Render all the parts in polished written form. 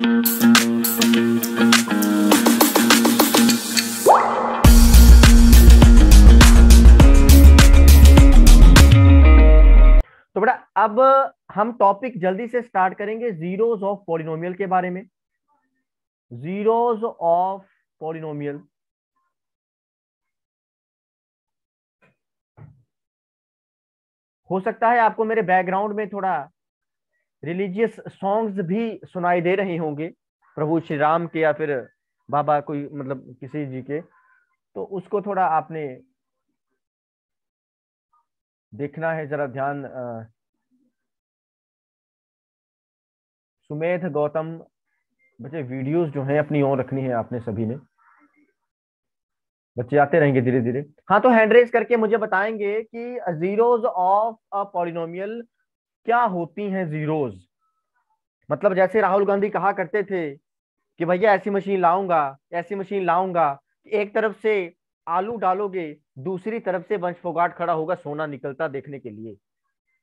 तो बेटा अब हम टॉपिक जल्दी से स्टार्ट करेंगे जीरोस ऑफ पॉलिनोमियल के बारे में। जीरोस ऑफ पॉलिनोमियल, हो सकता है आपको मेरे बैकग्राउंड में थोड़ा रिलीजियस सॉन्ग्स भी सुनाई दे रहे होंगे, प्रभु श्री राम के या फिर बाबा कोई मतलब किसी जी के, तो उसको थोड़ा आपने देखना है, जरा ध्यान। सुमेध गौतम, बच्चे वीडियोस जो हैं अपनी ऑन रखनी है आपने सभी ने, बच्चे आते रहेंगे धीरे धीरे। हाँ, तो हैंड रेज करके मुझे बताएंगे कि जीरोस ऑफ अ पॉलिनोमियल क्या होती हैं। जीरोस मतलब जैसे राहुल गांधी कहा करते थे कि भैया ऐसी मशीन लाऊंगा, ऐसी मशीन लाऊंगा, एक तरफ से आलू डालोगे, दूसरी तरफ से वंश फोगाट खड़ा होगा सोना निकलता देखने के लिए।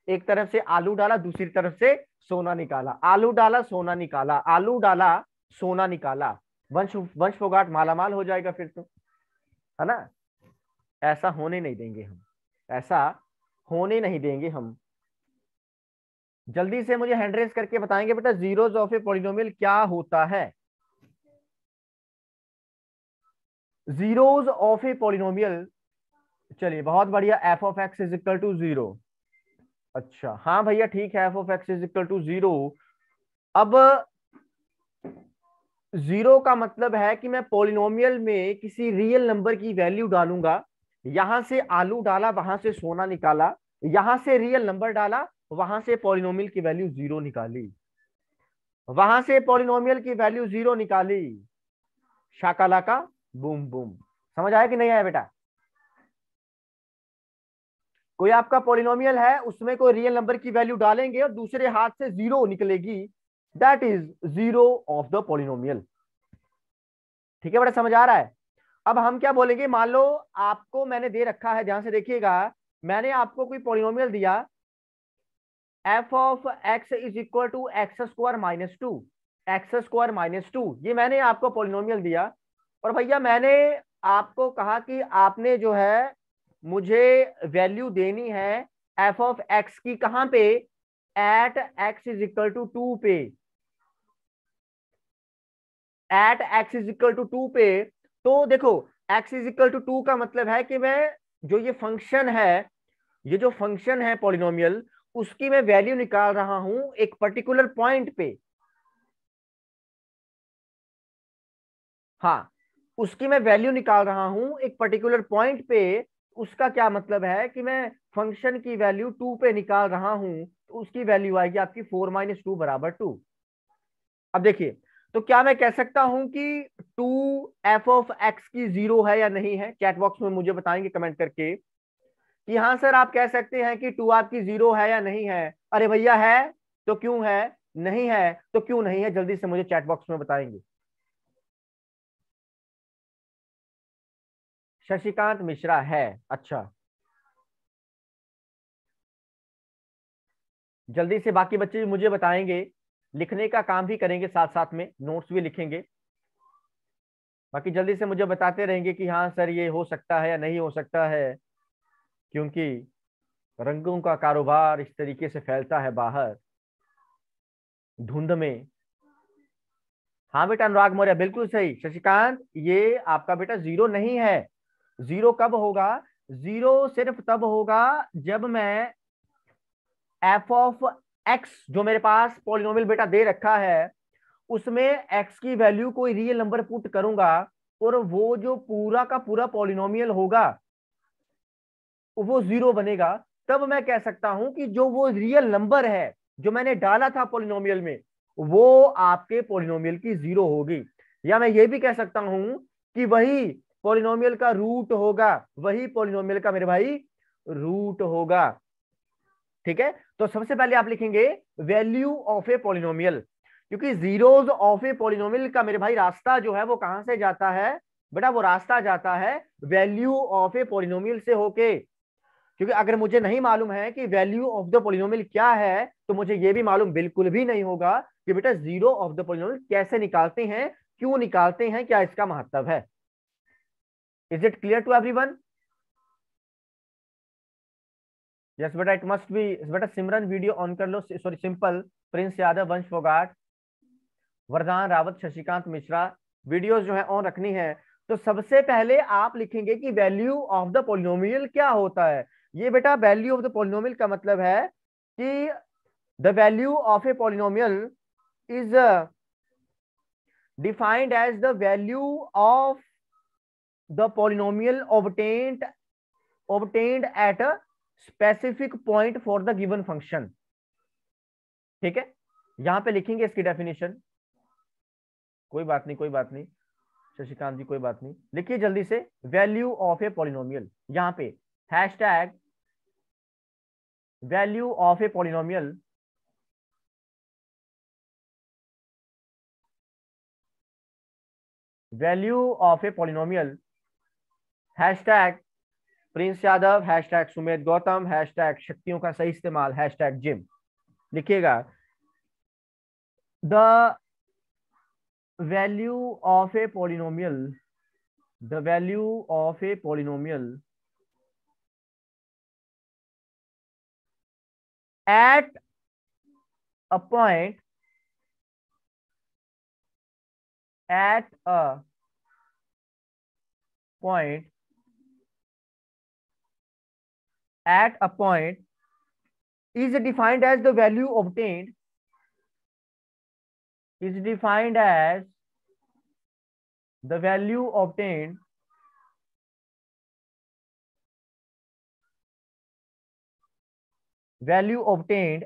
एक तरफ से आलू डाला, दूसरी तरफ से सोना निकाला, आलू डाला सोना निकाला, आलू डाला सोना निकाला, वंश वंश फोगाट मालामाल हो जाएगा फिर तो, है ना। ऐसा होने नहीं देंगे हम, ऐसा होने नहीं देंगे हम। जल्दी से मुझे हैंड रेज करके बताएंगे बेटा जीरोस ऑफ ए पॉलिनोमियल क्या होता है। जीरोस ऑफ ए पॉलिनोमियल, चलिए बहुत बढ़िया, f of x is equal to zero. अच्छा हाँ भैया ठीक है, f of x is equal to zero. अब जीरो का मतलब है कि मैं पॉलिनोमियल में किसी रियल नंबर की वैल्यू डालूंगा, यहां से आलू डाला वहां से सोना निकाला, यहां से रियल नंबर डाला वहां से पॉलिनोमियल की वैल्यू जीरो निकाली, वहां से पॉलिनोमियल की वैल्यू जीरो निकाली, शाकालाका बूम बूम। समझ आया कि नहीं आया बेटा? कोई आपका पॉलिनोमियल है, उसमें कोई रियल नंबर की वैल्यू डालेंगे और दूसरे हाथ से जीरो निकलेगी, that is zero of the polynomial. ठीक है बेटा, समझ आ रहा है? अब हम क्या बोलेंगे, मान लो आपको मैंने दे रखा है, ध्यान से देखिएगा, मैंने आपको कोई पॉलिनोमियल दिया, f of x is equal to x square minus two, x square minus two, ये मैंने आपको पॉलिनोमियल दिया। और भैया मैंने आपको कहा कि आपने जो है मुझे वैल्यू देनी है एफ ऑफ एक्स की, कहां पे, at x is equal to two पे, at x is equal to two पे। तो देखो X is equal to two का मतलब है कि मैं जो ये फंक्शन है, ये जो फंक्शन है पॉलिनोमियल, उसकी मैं वैल्यू निकाल रहा हूं एक पर्टिकुलर पॉइंट पे। हाँ, उसकी मैं वैल्यू निकाल रहा हूं एक पर्टिकुलर पॉइंट पे। उसका क्या मतलब है कि मैं फंक्शन की वैल्यू टू पे निकाल रहा हूं, तो उसकी वैल्यू आएगी आपकी फोर माइनस टू बराबर टू। अब देखिए, तो क्या मैं कह सकता हूं कि टू एफ ऑफ एक्स की जीरो है या नहीं है? चैट बॉक्स में मुझे बताएंगे कमेंट करके कि हाँ सर आप कह सकते हैं कि टू आपकी जीरो है या नहीं है। अरे भैया है तो क्यों है, नहीं है तो क्यों नहीं है, जल्दी से मुझे चैट बॉक्स में बताएंगे। शशिकांत मिश्रा है, अच्छा। जल्दी से बाकी बच्चे भी मुझे बताएंगे, लिखने का काम भी करेंगे, साथ साथ में नोट्स भी लिखेंगे। बाकी जल्दी से मुझे बताते रहेंगे कि हाँ सर ये हो सकता है या नहीं हो सकता है, क्योंकि रंगों का कारोबार इस तरीके से फैलता है बाहर धुंध में। हाँ बेटा अनुराग मौर्य बिल्कुल सही। शशिकांत ये आपका बेटा जीरो नहीं है। जीरो कब होगा? जीरो सिर्फ तब होगा जब मैं एफ ऑफ एक्स जो मेरे पास पॉलिनोमियल बेटा दे रखा है, उसमें एक्स की वैल्यू कोई रियल नंबर पुट करूंगा, और वो जो पूरा का पूरा पॉलिनोमियल होगा वो जीरो बनेगा। तब मैं कह सकता हूं कि जो वो रियल नंबर है जो मैंने डाला था पॉलिनोमियल में, वो आपके पॉलिनोमियल की जीरो होगी। या मैं ये भी कह सकता हूं कि वही पॉलिनोमियल का रूट होगा, वही पॉलिनोमियल का मेरे भाई रूट होगा। ठीक है, तो सबसे पहले आप लिखेंगे वैल्यू ऑफ ए पॉलिनोमियल, क्योंकि जीरोस ऑफ ए पॉलिनोमियल का मेरे भाई रास्ता जो है वो कहां से जाता है बेटा? वो रास्ता जाता है वैल्यू ऑफ ए पॉलिनोमियल से होके। क्योंकि अगर मुझे नहीं मालूम है कि वैल्यू ऑफ द पॉलिनोमियल क्या है, तो मुझे यह भी मालूम बिल्कुल भी नहीं होगा कि बेटा जीरो ऑफ द पॉलिनोमियल कैसे निकालते हैं, क्यों निकालते हैं, क्या इसका महत्व है। Is it clear to everyone? Yes बेटा, इट मस्ट बी। बेटा सिमरन वीडियो ऑन कर लो, sorry simple, Prince Yadav, Vansh Phogat, वरदान रावत, शशिकांत मिश्रा, वीडियोस जो है ऑन रखनी है। तो सबसे पहले आप लिखेंगे कि वैल्यू ऑफ द पॉलिनोमियल क्या होता है। ये बेटा वैल्यू ऑफ द पॉलिनोमियल का मतलब है कि the value of a polynomial is defined as the value of the polynomial obtained at a specific point for the given function। ठीक है, यहां पे लिखेंगे इसकी डेफिनेशन। कोई बात नहीं, कोई बात नहीं शशिकांत जी, कोई बात नहीं, लिखिए जल्दी से। वैल्यू ऑफ ए पॉलिनोमियल, यहां पे hashtag value of a polynomial, value of a polynomial, hashtag Prince Yadav, hashtag Sumedh Gautam, hashtag शक्तियों का सही इस्तेमाल, हैशटैग जिम लिखिएगा। The value of a polynomial, the value of a polynomial at a point, at a point, at a point is defined as the value obtained, is defined as the value obtained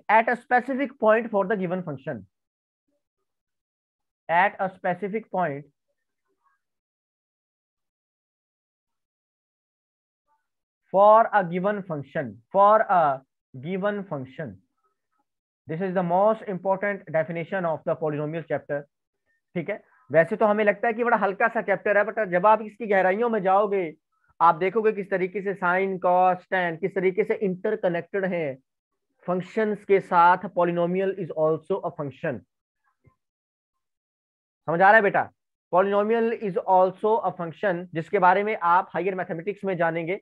at a specific point for the given function, at a specific point for a given function, for a given function। This is the most important definition of the polynomial chapter। ठीक है, वैसे तो हमें लगता है कि बड़ा हल्का सा चैप्टर है, बट जब आप इसकी गहराइयों में जाओगे आप देखोगे किस तरीके से साइन कॉस टैन किस तरीके से इंटरकनेक्टेड हैं फंक्शंस के साथ। Polynomial is also a function. समझ आ रहा है बेटा? Polynomial is also a function, जिसके बारे में आप हायर मैथमेटिक्स में जानेंगे,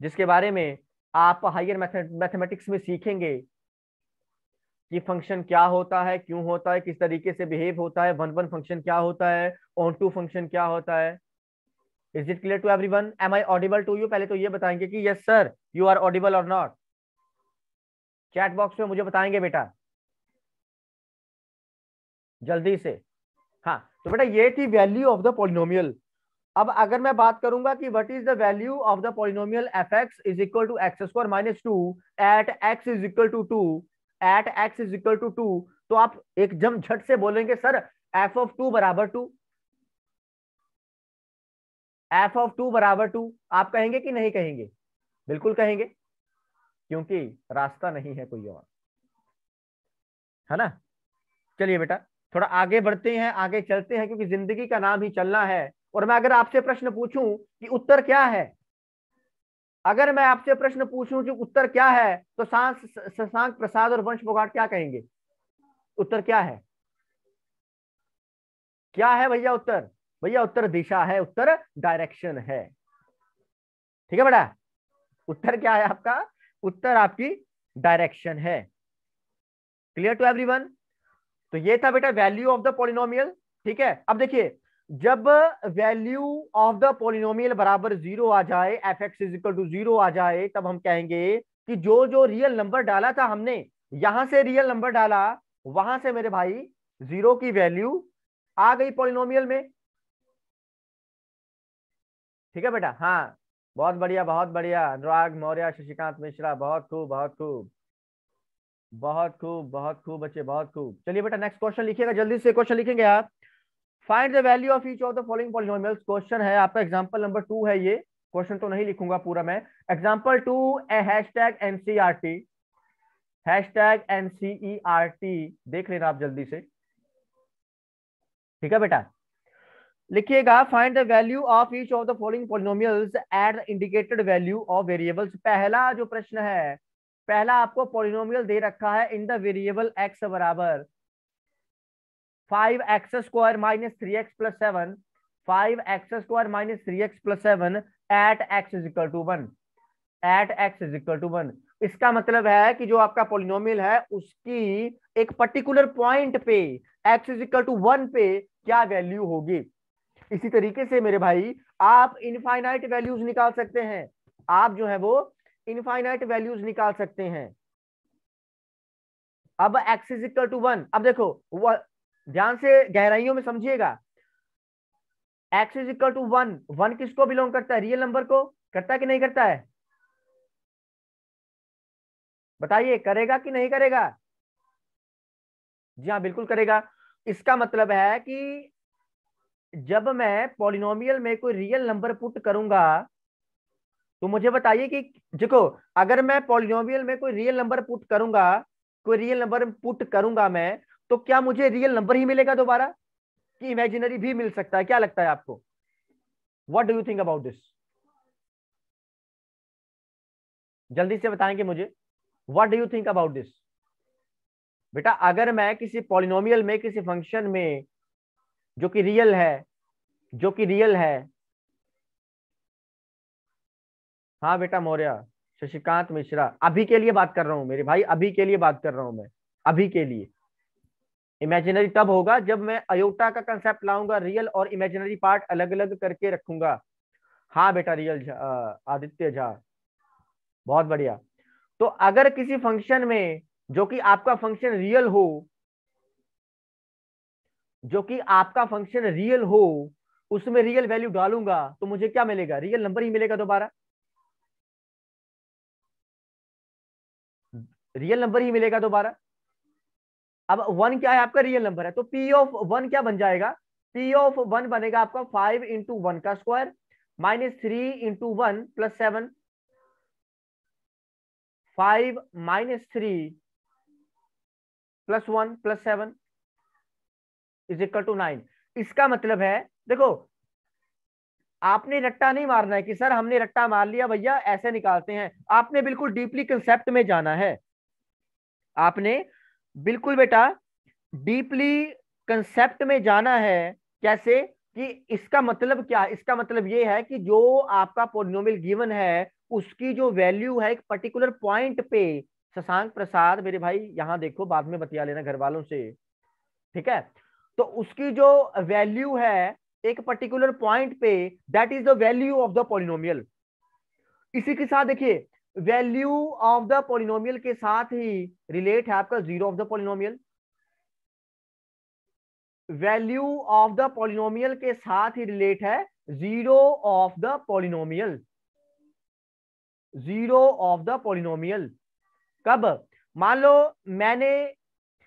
जिसके बारे में आप हायर मैथमेटिक्स में सीखेंगे कि फंक्शन क्या होता है, क्यों होता है, किस तरीके से बिहेव होता है, वन वन फंक्शन क्या होता है, ऑन टू फंक्शन क्या होता है। Is it clear to everyone? Am I audible to you? पहले तो ये बताएंगे कि yes sir you are audible और नॉट। चैट बॉक्स में मुझे बताएंगे बेटा जल्दी से। हाँ, तो बेटा ये थी वैल्यू ऑफ द पॉलिनोमियल। अब अगर मैं बात करूंगा कि what is the value of the polynomial f x is equal to x square minus two at x is equal to two, at x is equal to two, तो आप एकदम झट से बोलेंगे सर एफ ऑफ टू बराबर two, f of two बराबर two. आप कहेंगे कि नहीं कहेंगे? बिल्कुल कहेंगे, क्योंकि रास्ता नहीं है कोई और, है ना। चलिए बेटा थोड़ा आगे बढ़ते हैं, आगे चलते हैं, क्योंकि जिंदगी का नाम ही चलना है। और मैं अगर आपसे प्रश्न पूछूं कि उत्तर क्या है, अगर मैं आपसे प्रश्न पूछूं कि उत्तर क्या है, तो शशांक प्रसाद और वंश फोगाट क्या कहेंगे? उत्तर क्या है? क्या है भैया उत्तर? भैया उत्तर दिशा है, उत्तर डायरेक्शन है। ठीक है बेटा, उत्तर क्या है आपका? उत्तर आपकी डायरेक्शन है। Clear to everyone? तो ये था बेटा वैल्यू ऑफ द पॉलिनोमियल। ठीक है, अब देखिए जब वैल्यू ऑफ द पॉलिनोमियल बराबर जीरो आ जाए, F x is equal to zero आ जाए, तब हम कहेंगे कि जो जो रियल नंबर डाला था हमने, यहां से रियल नंबर डाला, वहां से मेरे भाई जीरो की वैल्यू आ गई पॉलिनोमियल में। ठीक है बेटा? हाँ, बहुत बढ़िया, बहुत बढ़िया। अनुराग मौर्य, शशिकांत मिश्रा, बहुत खूब, बहुत खूब, बहुत खूब, बहुत खूब बच्चे, बहुत खूब। चलिए बेटा नेक्स्ट क्वेश्चन लिखिएगा, जल्दी से क्वेश्चन लिखेंगे आप। Find the value of each of the following polynomials. Question है आपका एग्जांपल नंबर 2 है ये। क्वेश्चन तो नहीं लिखूंगा पूरा मैं। एग्जांपल 2 ए हैशटैग एनसीईआरटी, हैशटैग एनसीईआरटी देख लेना आप जल्दी से। ठीक है बेटा, लिखिएगा find the value of each of the following polynomials at the indicated value of variables. पहला जो प्रश्न है, पहला आपको पॉलिनोमियल दे रखा है इन द वेरिएबल एक्स बराबर 5x² minus 3x plus 7, 5x² minus 3x plus 7 at x is equal to 1, at x is equal to 1। इसका मतलब है कि जो आपका पॉलिनोमियल है उसकी एक पर्टिकुलर पॉइंट पे x इज इक्वल टू 1 पे क्या वैल्यू होगी। इसी तरीके से मेरे भाई आप इनफाइनाइट वैल्यूज निकाल सकते हैं, आप जो है वो इनफाइनाइट वैल्यूज निकाल सकते हैं। अब x इज इक्वल टू 1, अब देखो ध्यान से गहराइयों में समझिएगा, x इज इक्वल टू 1, 1 किसको बिलोंग करता है, रियल नंबर को करता है कि नहीं करता है, बताइए करेगा कि नहीं करेगा। जी हाँ बिल्कुल करेगा। इसका मतलब है कि जब मैं पॉलिनोमियल में कोई रियल नंबर पुट करूंगा तो मुझे बताइए कि देखो अगर मैं पॉलिनोमियल में कोई रियल नंबर पुट करूंगा, कोई रियल नंबर पुट करूंगा मैं, तो क्या मुझे रियल नंबर ही मिलेगा दोबारा कि इमेजिनरी भी मिल सकता है, क्या लगता है आपको, what do you think about this, जल्दी से बताएंगे मुझे, what do you think about this. बेटा अगर मैं किसी पॉलिनोमियल में किसी फंक्शन में जो कि रियल है, जो कि रियल है, हाँ बेटा मौर्य, शशिकांत मिश्रा, अभी के लिए बात कर रहा हूं मेरे भाई, अभी के लिए बात कर रहा हूं मैं, अभी के लिए। इमेजिनरी तब होगा जब मैं अयोटा का कंसेप्ट लाऊंगा, रियल और इमेजिनरी पार्ट अलग अलग करके रखूंगा। हाँ बेटा रियल आदित्य झा, बहुत बढ़िया। तो अगर किसी फंक्शन में जो कि आपका फंक्शन रियल हो, जो कि आपका फंक्शन रियल हो, उसमें रियल वैल्यू डालूंगा तो मुझे क्या मिलेगा, रियल नंबर ही मिलेगा दोबारा, रियल नंबर ही मिलेगा दोबारा। अब 1 क्या है आपका रियल नंबर है, तो P ऑफ 1 क्या बन जाएगा, P ऑफ 1 बनेगा आपका 5 इंटू 1 का square minus 3 into 1 plus 7, 5 minus 3 plus 1 plus 7 is equal to 9। इसका मतलब है देखो आपने रट्टा नहीं मारना है कि सर हमने रट्टा मार लिया भैया ऐसे निकालते हैं, आपने बिल्कुल डीपली कंसेप्ट में जाना है, आपने बिल्कुल बेटा डीपली कंसेप्ट में जाना है। कैसे कि इसका मतलब क्या है, इसका मतलब ये है कि जो आपका पॉलिनोमियल गिवन है उसकी जो वैल्यू है एक पर्टिकुलर पॉइंट पे, शशांक प्रसाद मेरे भाई यहां देखो बाद में बतिया लेना घर वालों से, ठीक है, तो उसकी जो वैल्यू है एक पर्टिकुलर पॉइंट पे, that is the value of the polynomial. इसी के साथ देखिए वैल्यू ऑफ द पॉलिनोमियल के साथ ही रिलेट है आपका zero of the polynomial, value of the polynomial के साथ ही रिलेट है zero of the polynomial, zero of the polynomial. कब, मान लो मैंने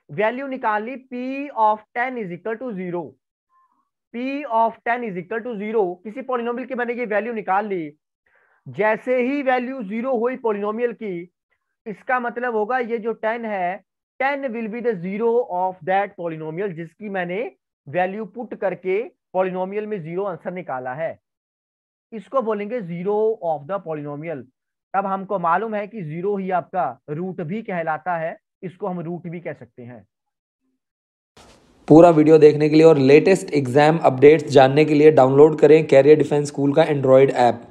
वैल्यू निकाली P of 10 is equal to 0, P of 10 is equal to 0, किसी पॉलिनोमियल की मैंने ये वैल्यू निकाल ली, जैसे ही वैल्यू 0 हुई पॉलिनोमियल की, इसका मतलब होगा ये जो 10 है 10 will be the zero of that polynomial जिसकी मैंने वैल्यू पुट करके पॉलिनोमियल में जीरो आंसर निकाला है, इसको बोलेंगे जीरो ऑफ द पॉलिनोमियल। तब हमको मालूम है कि जीरो ही आपका रूट भी कहलाता है, इसको हम रूट भी कह सकते हैं। पूरा वीडियो देखने के लिए और लेटेस्ट एग्जाम अपडेट्स जानने के लिए डाउनलोड करें कैरियर डिफेंस स्कूल का एंड्रॉयड ऐप।